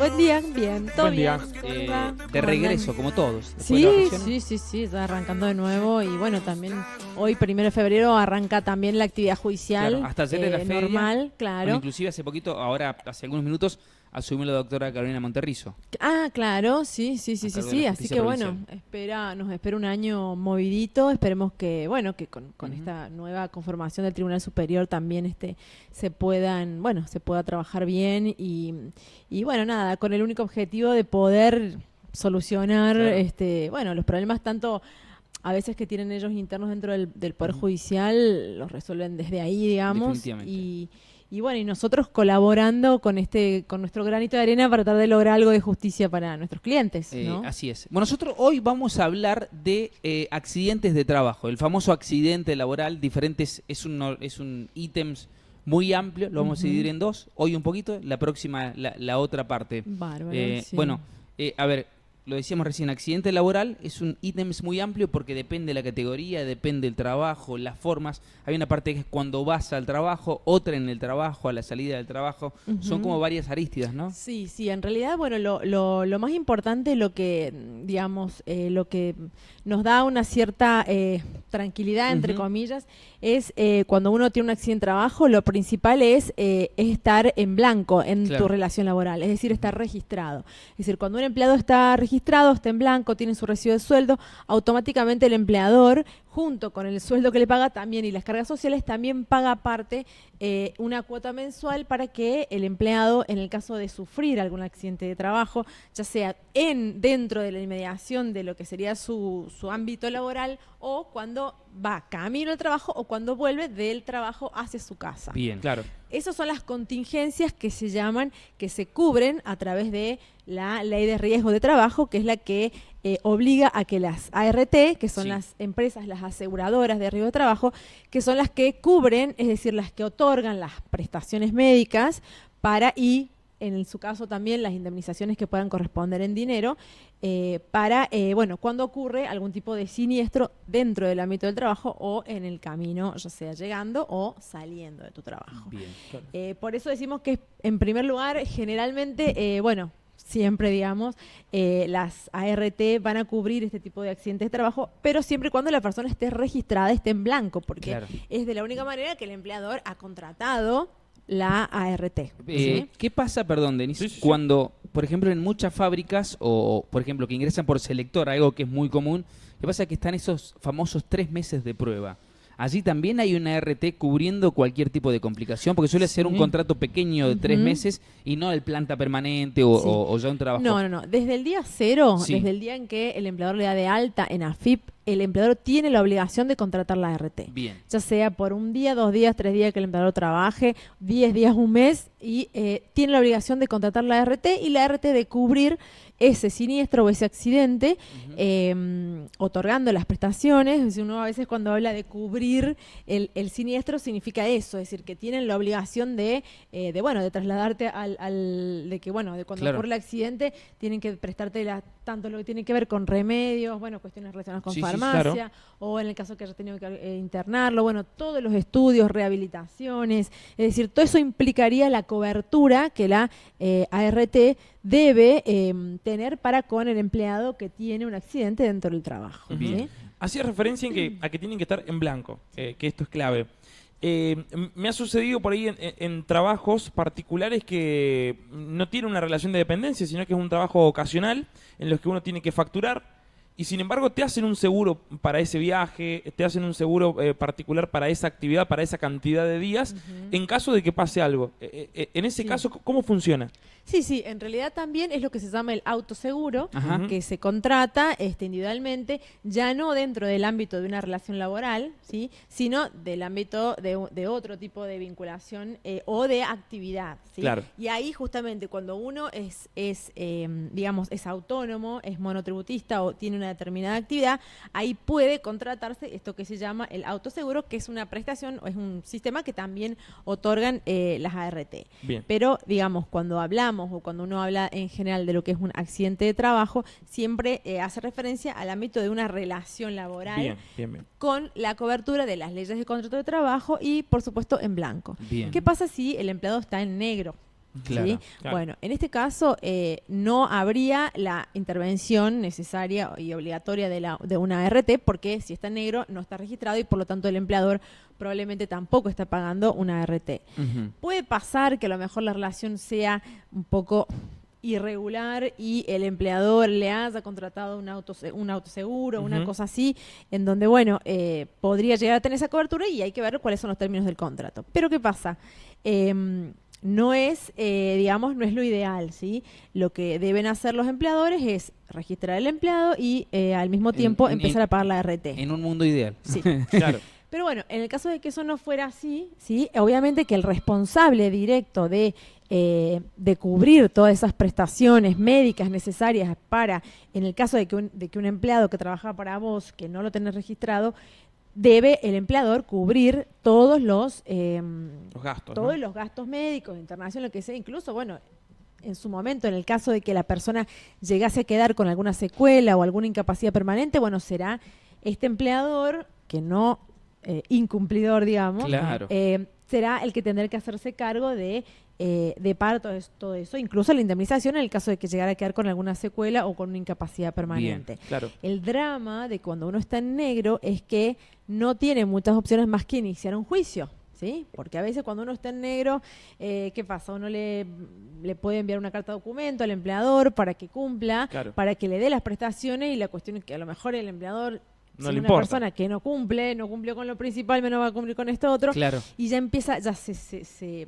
Buen día, bien, todo Buen día. bien. ¿Cómo De andan? regreso, como todos. después de Sí, las vacaciones. sí, está arrancando de nuevo y bueno, también hoy, 1 de febrero, arranca también la actividad judicial. Claro, hasta ayer era feria. Normal, Bueno, claro. inclusive hace poquito, ahora hace algunos minutos, asumió la doctora Carolina Monterrizo. Ah, claro, sí, cargo de la así justicia que bueno, provincial. nos espera un año movidito, esperemos que, bueno, que con Ujú. esta nueva conformación del Tribunal Superior también se pueda trabajar bien y bueno, nada, con el único objetivo de poder solucionar, Claro. bueno, los problemas tanto a veces que tienen ellos internos dentro del Poder Ujú. Judicial, los resuelven desde ahí, digamos, Definitivamente. y bueno, y nosotros colaborando con nuestro granito de arena para tratar de lograr algo de justicia para nuestros clientes, ¿no? Así es. Bueno, nosotros hoy vamos a hablar de accidentes de trabajo, el famoso accidente laboral, es un ítems muy amplio, lo vamos a dividir en dos, hoy un poquito, la próxima la otra parte. Bárbaro, sí. Bueno, a ver, lo decíamos recién, accidente laboral es un ítems muy amplio porque depende de la categoría, depende del trabajo, las formas. Hay una parte que es cuando vas al trabajo, otra en el trabajo, a la salida del trabajo. Son como varias arístidas, ¿no? Sí, en realidad, bueno, lo más importante, lo que, digamos, lo que nos da una cierta tranquilidad, entre comillas, es cuando uno tiene un accidente de trabajo, lo principal es estar en blanco en tu relación laboral, es decir, estar registrado. Es decir, cuando un empleado está registrado, está en blanco, tiene su recibo de sueldo, automáticamente el empleador, junto con el sueldo que le paga también y las cargas sociales, también paga aparte una cuota mensual para que el empleado, en el caso de sufrir algún accidente de trabajo, ya sea dentro de la inmediación de lo que sería su ámbito laboral o cuando va camino al trabajo o cuando vuelve del trabajo hacia su casa. Bien, claro. Esas son las contingencias que se llaman, que se cubren a través de la Ley de Riesgo de Trabajo, que es la que obliga a que las ART, que son las empresas, las aseguradoras de riesgo de trabajo, que son las que cubren, es decir, las que otorgan las prestaciones médicas y en su caso también las indemnizaciones que puedan corresponder en dinero, bueno, cuando ocurre algún tipo de siniestro dentro del ámbito del trabajo o en el camino, ya sea llegando o saliendo de tu trabajo. Bien, claro. Por eso decimos que, en primer lugar, generalmente, bueno, siempre, digamos, las ART van a cubrir este tipo de accidentes de trabajo, pero siempre y cuando la persona esté registrada, esté en blanco, porque es de la única manera que el empleador ha contratado la ART. ¿Sí? ¿Qué pasa, perdón, Denise, cuando, por ejemplo, en muchas fábricas o, por ejemplo, que ingresan por selector, algo que es muy común, qué pasa que están esos famosos 3 meses de prueba? Allí también hay una ART cubriendo cualquier tipo de complicación, porque suele ser un contrato pequeño de 3 meses y no el planta permanente o ya un trabajo. No. Desde el día cero, desde el día en que el empleador le da de alta en AFIP, el empleador tiene la obligación de contratar la ART. Bien. Ya sea por 1 día, 2 días, 3 días que el empleador trabaje, 10 días, 1 mes, y tiene la obligación de contratar la ART y la ART de cubrir ese siniestro o ese accidente, otorgando las prestaciones. Es decir, uno a veces cuando habla de cubrir el siniestro significa eso, es decir, que tienen la obligación de trasladarte de cuando ocurre el accidente, tienen que prestarte tanto lo que tiene que ver con remedios, bueno, cuestiones relacionadas con farmacia, o en el caso que haya tenido que internarlo, bueno, todos los estudios, rehabilitaciones, es decir, todo eso implicaría la cobertura que la ART debe tener para con el empleado que tiene un accidente dentro del trabajo. ¿Sí? Hacía referencia a que tienen que estar en blanco, que esto es clave. Me ha sucedido por ahí en trabajos particulares que no tienen una relación de dependencia, sino que es un trabajo ocasional en los que uno tiene que facturar y sin embargo te hacen un seguro para ese viaje, te hacen un seguro particular para esa actividad, para esa cantidad de días, en caso de que pase algo. En ese caso, ¿cómo funciona? Sí, en realidad también es lo que se llama el autoseguro, que se contrata individualmente, ya no dentro del ámbito de una relación laboral, ¿sí?, sino del ámbito de otro tipo de vinculación o de actividad, ¿sí? Claro. Y ahí justamente cuando uno es autónomo, es monotributista o tiene una determinada actividad, ahí puede contratarse esto que se llama el autoseguro, que es una prestación o es un sistema que también otorgan las ART. Bien. Pero, digamos, cuando hablamos o cuando uno habla en general de lo que es un accidente de trabajo, siempre hace referencia al ámbito de una relación laboral bien. con la cobertura de las leyes de contrato de trabajo y, por supuesto, en blanco. Bien. ¿Qué pasa si el empleado está en negro? Claro, ¿sí? claro. Bueno, en este caso no habría la intervención necesaria y obligatoria de una ART, porque si está en negro no está registrado y por lo tanto el empleador probablemente tampoco está pagando una ART. Ujú. Puede pasar que a lo mejor la relación sea un poco irregular y el empleador le haya contratado un autoseguro, una Ujú. cosa así, en donde, bueno, podría llegar a tener esa cobertura y hay que ver cuáles son los términos del contrato. Pero ¿qué pasa? No es, digamos, no es lo ideal, ¿sí? Lo que deben hacer los empleadores es registrar al empleado y al mismo tiempo empezar a pagar la RT. En un mundo ideal. Sí. Claro. Pero bueno, en el caso de que eso no fuera así, ¿sí? Obviamente que el responsable directo de cubrir todas esas prestaciones médicas necesarias para, en el caso de que un empleado que trabaja para vos, que no lo tenés registrado, debe el empleador cubrir todos los Gastos, todos ¿no? los gastos médicos, internación, lo que sea, incluso, bueno, en su momento, en el caso de que la persona llegase a quedar con alguna secuela o alguna incapacidad permanente, bueno, será este empleador que no incumplidor, digamos, Claro. será el que tendrá que hacerse cargo de pagar todo eso, incluso la indemnización en el caso de que llegara a quedar con alguna secuela o con una incapacidad permanente. Claro. El drama de cuando uno está en negro es que no tiene muchas opciones más que iniciar un juicio, ¿sí? Porque a veces cuando uno está en negro, ¿qué pasa? Uno le puede enviar una carta de documento al empleador para que cumpla, Claro. para que le dé las prestaciones, y la cuestión es que a lo mejor el empleador, No si le una importa. persona que no cumplió con lo principal, menos va a cumplir con esto otro, Claro. y ya empieza, ya se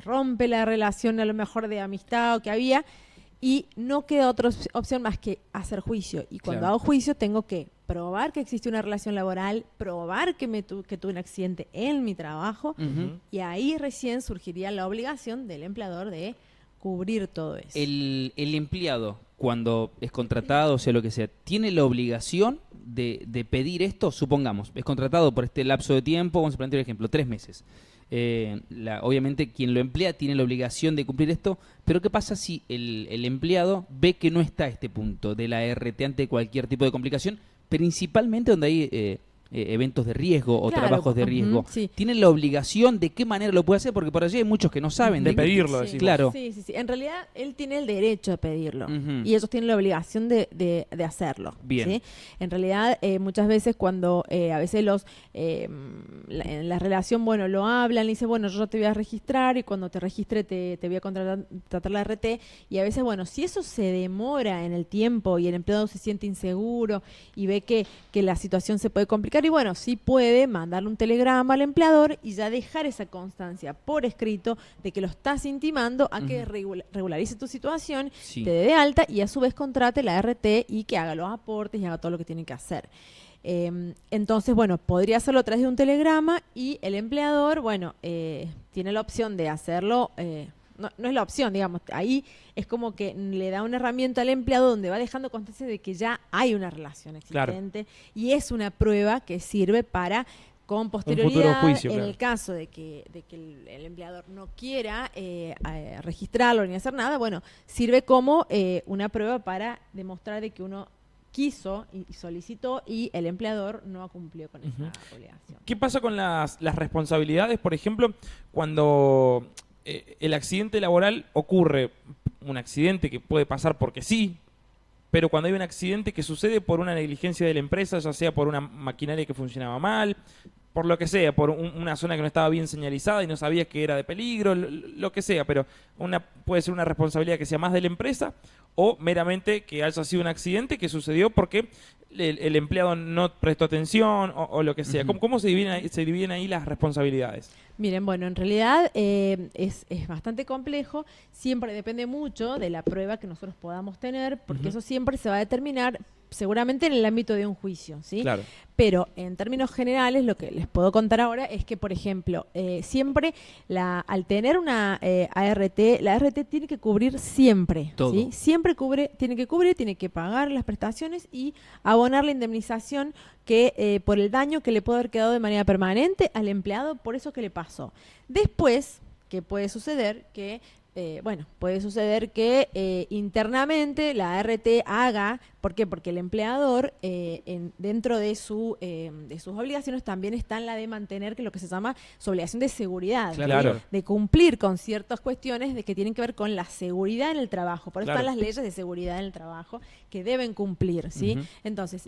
rompe la relación a lo mejor de amistad o que había, y no queda otra opción más que hacer juicio. Y cuando Claro. hago juicio tengo que probar que existe una relación laboral, probar que tuve un accidente en mi trabajo, Ujú. y ahí recién surgiría la obligación del empleador de cubrir todo eso. El empleado, cuando es contratado, o sea, lo que sea, ¿tiene la obligación de pedir esto? Supongamos, es contratado por este lapso de tiempo, vamos a plantear un ejemplo, 3 meses. Obviamente quien lo emplea tiene la obligación de cumplir esto, pero ¿qué pasa si el empleado ve que no está a este punto de la RT ante cualquier tipo de complicación, principalmente donde hay eventos de riesgo o Claro, trabajos de ujú, riesgo? sí. ¿Tiene la obligación de qué manera lo puede hacer? Porque por allí hay muchos que no saben De qué- pedirlo, Sí. decimos. Claro. Sí. En realidad, él tiene el derecho de pedirlo. Ujú. Y ellos tienen la obligación de hacerlo. Bien. ¿sí? En realidad, muchas veces cuando a veces en la relación, bueno, lo hablan, le dicen, bueno, yo te voy a registrar y cuando te registre te voy a contratar la RT. Y a veces, bueno, si eso se demora en el tiempo y el empleado se siente inseguro y ve que la situación se puede complicar, y bueno, sí puede mandarle un telegrama al empleador y ya dejar esa constancia por escrito de que lo estás intimando a que regularice tu situación, Sí. te dé de alta y a su vez contrate la RT y que haga los aportes y haga todo lo que tiene que hacer. Entonces, bueno, podría hacerlo a través de un telegrama y el empleador, bueno, tiene la opción de hacerlo. No es la opción, digamos, ahí es como que le da una herramienta al empleado donde va dejando constancia de que ya hay una relación existente y es una prueba que sirve para, con posterioridad, juicio, en claro. el caso de que el empleador no quiera registrarlo ni hacer nada, bueno, sirve como una prueba para demostrar de que uno quiso y solicitó y el empleador no cumplió con esa obligación. ¿Qué pasa con las responsabilidades, por ejemplo, cuando el accidente laboral ocurre? Un accidente que puede pasar porque sí, pero cuando hay un accidente que sucede por una negligencia de la empresa, ya sea por una maquinaria que funcionaba mal, por lo que sea, por una zona que no estaba bien señalizada y no sabías que era de peligro, lo que sea, pero puede ser una responsabilidad que sea más de la empresa o meramente que haya sido un accidente que sucedió porque el empleado no prestó atención o lo que sea. Ujú. ¿Cómo se dividen ahí las responsabilidades? Miren, bueno, en realidad es bastante complejo, siempre depende mucho de la prueba que nosotros podamos tener, porque eso siempre se va a determinar seguramente en el ámbito de un juicio, ¿sí? Claro. Pero en términos generales, lo que les puedo contar ahora es que, por ejemplo, siempre al tener una ART, la ART tiene que cubrir siempre, Todo. ¿sí? Siempre tiene que cubrir, tiene que pagar las prestaciones y abonar la indemnización que por el daño que le puede haber quedado de manera permanente al empleado por eso que le pasó. Después, ¿qué puede suceder? Puede suceder que internamente la ART haga ¿Por qué? Porque el empleador, dentro de sus obligaciones, también está en la de mantener lo que se llama su obligación de seguridad, Claro. de cumplir con ciertas cuestiones que tienen que ver con la seguridad en el trabajo. Por eso Claro. están las leyes de seguridad en el trabajo que deben cumplir, ¿sí? Entonces,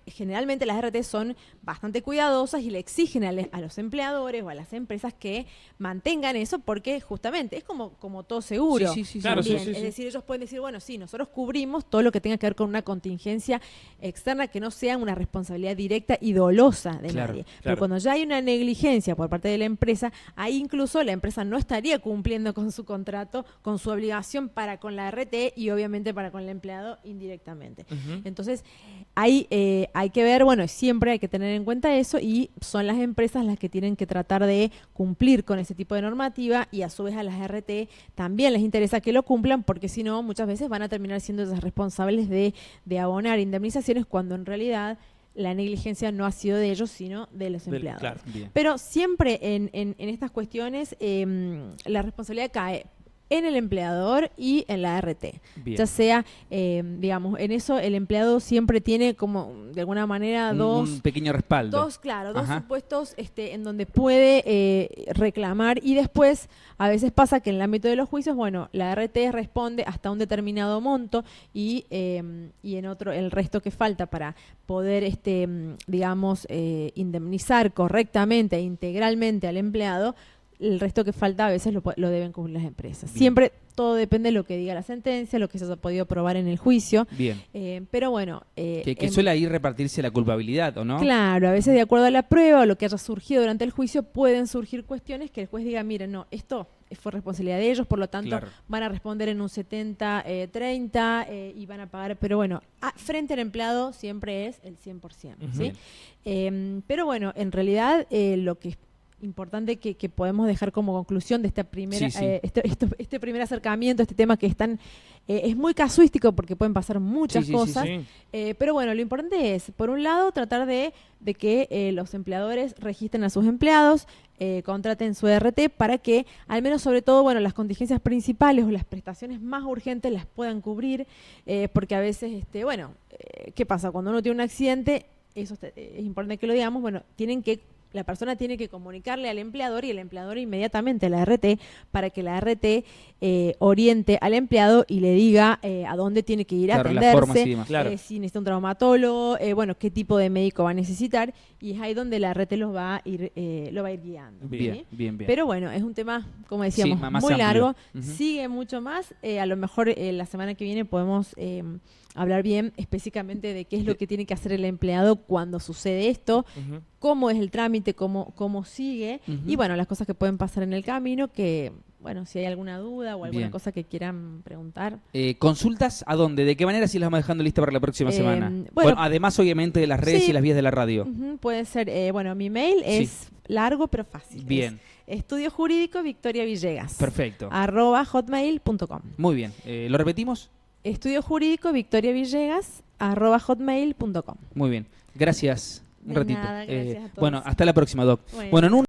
generalmente las RT son bastante cuidadosas y le exigen a los empleadores o a las empresas que mantengan eso, porque justamente es como todo seguro. Claro, también. sí. Es decir, ellos pueden decir, bueno, sí, nosotros cubrimos todo lo que tenga que ver con una contingencia externa que no sea una responsabilidad directa y dolosa de nadie. Pero cuando ya hay una negligencia por parte de la empresa, ahí incluso la empresa no estaría cumpliendo con su contrato, con su obligación para con la RT y obviamente para con el empleado indirectamente. Entonces, hay que ver, bueno, siempre hay que tener en cuenta eso, y son las empresas las que tienen que tratar de cumplir con ese tipo de normativa, y a su vez a las RT también les interesa que lo cumplan, porque si no, muchas veces van a terminar siendo esas responsables de abonar indemnizaciones, cuando en realidad la negligencia no ha sido de ellos, sino de los empleados. Claro. Pero siempre en estas cuestiones la responsabilidad cae en el empleador y en la RT. Bien. Ya sea, digamos, en eso el empleado siempre tiene como, de alguna manera, un pequeño respaldo. Dos supuestos en donde puede reclamar, y después a veces pasa que en el ámbito de los juicios, bueno, la RT responde hasta un determinado monto y en otro el resto que falta para poder, digamos, indemnizar correctamente e integralmente al empleado. El resto que falta a veces lo deben cumplir las empresas. Bien. Siempre todo depende de lo que diga la sentencia, lo que se haya podido probar en el juicio. Bien. Pero bueno... que suele ahí repartirse la culpabilidad, ¿o no? Claro, a veces de acuerdo a la prueba o lo que haya surgido durante el juicio, pueden surgir cuestiones que el juez diga, miren, no, esto fue responsabilidad de ellos, por lo tanto van a responder en un 70-30 y van a pagar, pero bueno, frente al empleado siempre es el 100%, ¿sí? Pero bueno, en realidad lo que es importante que podemos dejar como conclusión de esta primera, este primer acercamiento, este tema que es muy casuístico porque pueden pasar muchas cosas, pero bueno, lo importante es, por un lado, tratar de que los empleadores registren a sus empleados, contraten su RT para que, al menos sobre todo, bueno, las contingencias principales o las prestaciones más urgentes las puedan cubrir, porque a veces, ¿qué pasa? Cuando uno tiene un accidente, eso es importante que lo digamos, bueno, la persona tiene que comunicarle al empleador y el empleador inmediatamente a la RT para que la RT oriente al empleado y le diga a dónde tiene que ir a atenderse, si necesita un traumatólogo, qué tipo de médico va a necesitar, y es ahí donde la RT lo va a ir guiando. Bien. Pero bueno, es un tema, como decíamos, muy largo, sigue mucho más. A lo mejor la semana que viene podemos hablar bien específicamente de qué es lo que tiene que hacer el empleado cuando sucede esto, cómo es el trámite, cómo sigue, y bueno, las cosas que pueden pasar en el camino, que bueno, si hay alguna duda o alguna cosa que quieran preguntar. ¿Consultas a dónde? ¿De qué manera si las vamos dejando lista para la próxima semana? Bueno, además obviamente de las redes y las vías de la radio. Puede ser, mi mail es largo pero fácil. Bien. Estudio Jurídico Victoria Villegas. Perfecto. @hotmail.com. Muy bien. ¿Lo repetimos? Estudio Jurídico Victoria Villegas @hotmail.com. Muy bien. Gracias. Un ratito. Nada, gracias a todos. Bueno, hasta la próxima, Doc. Bueno, en un